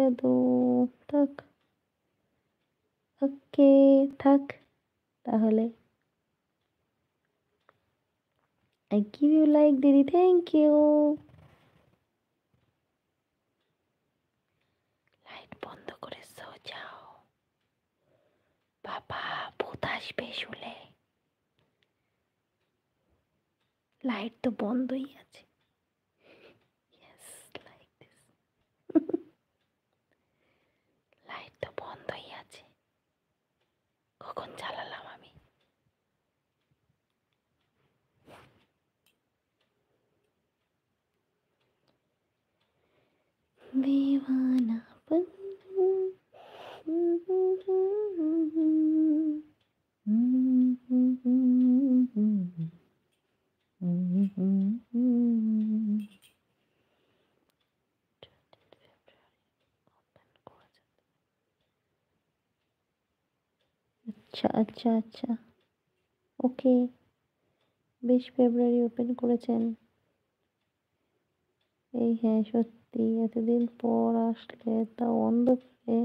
করে দো। থাক, ওকে, থাক তাহলে। আই গিভ ইউ লাইক দিদি, থ্যাংক ইউ। লাইট বন্ধ করে সো যাও বাবা, ভূত আসবে শুলে। লাইট তো বন্ধই আছে। Yes, like this. লাইট তো বন্ধই আছে, কখন চালালাম আমি? दीवानापन। আচ্ছা আচ্ছা আচ্ছা, ওকে। 20 ফেব্রুয়ারি ওপেন করেছেন। এই হ্যাঁ সত্যি, এতদিন পর আসলে তাও অন্ধকারে।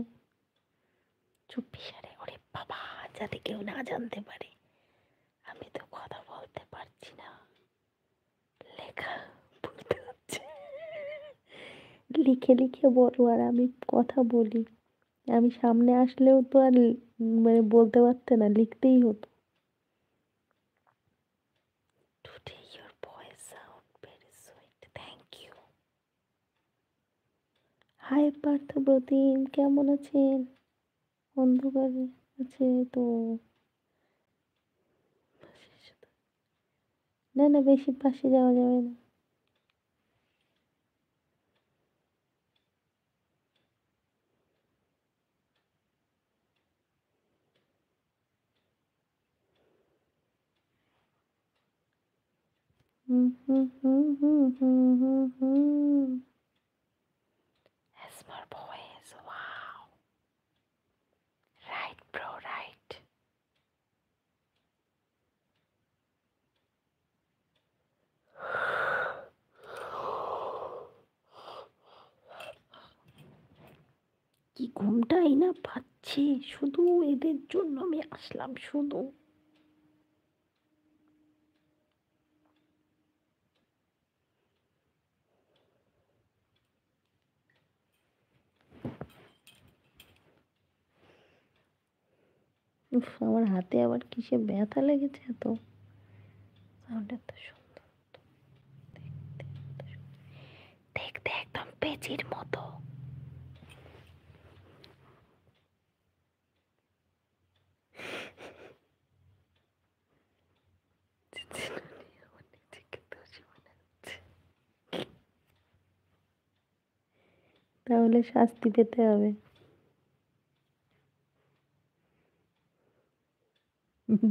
চুপি সারে, ওরে বাবা, যাতে কেউ না জানতে পারে আমি তো কথা বলতে পারছি না, লেখা বলতে হচ্ছে। লিখে লিখে বলো, আর আমি কথা বলি। আমি সামনে আসলেও তো আর মানে বলতে পারতে না, লিখতেই হতো। Today your voice sound very sweet, thank you. Hi Partha Pratim, কেমন আছেন? অন্ধকারে আছে তো। না না, বেশি পাশে যাওয়া যাবে না। Asmar voice, wow. Right bro, right. কি ঘুমটাই না পাচ্ছে, শুধু এদের জন্য আমি আসলাম শুধু। উফ, আমার হাতে আবার কিসে ব্যথা লেগেছে এত। সাউন্ড এত সুন্দর, দেখতে একদম পেঁচির মতো। তাহলে শাস্তি পেতে হবে।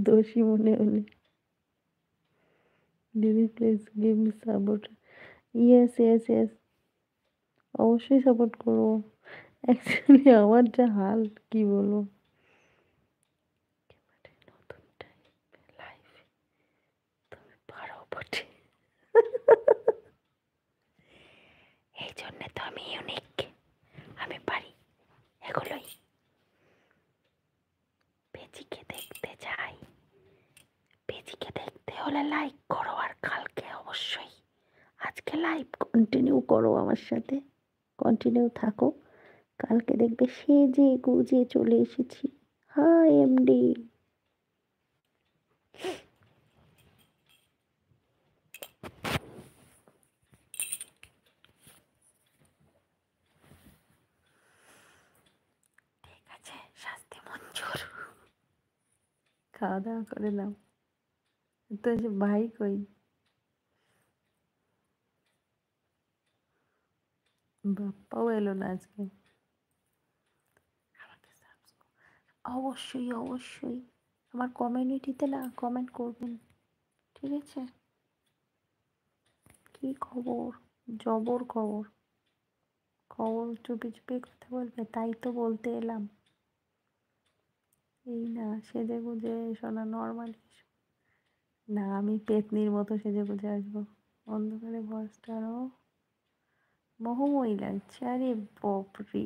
দোষী মনে হলে দিদি please give me support. Yes yes yes, অবশ্যই সাপোর্ট করবো। অ্যাকচুয়ালি আমার যা হাল কি বলবো। নতুন টাইপের লাইফ, তুমি পারো বটে। এই জন্য তো আমি ইউনিক, আমি পারি এগুলোই। পেজিকে দেখতে চাই, পেজিকে দেখতে হলে লাইক করো, আর কালকে অবশ্যই, আজকে লাইভ কন্টিনিউ করো আমার সাথে, কন্টিনিউ থাকো। কালকে দেখবে সেজে গুজে চলে এসেছি। High MD. ঠিক আছে, শাস্তি মঞ্জুর। খাওয়া দাওয়া করে নাও। তো যে ভাই কই? বাপ্পাও এলো না আজকে। অবশ্যই অবশ্যই আমার কমিউনিটিতে না কমেন্ট করবেন, ঠিক আছে? কি খবর? জবর খবর। খবর চুপি চুপি কথা বলবে, তাই তো বলতে এলাম। এই না সেজে গুজে এসো না, নর্মালি এসো। না আমি পেতনির মতো সেজে গুজে আসবো? অন্ধকারে ভয়েসটা আরো মোহময়ী লাগছে, আরে বাপরে।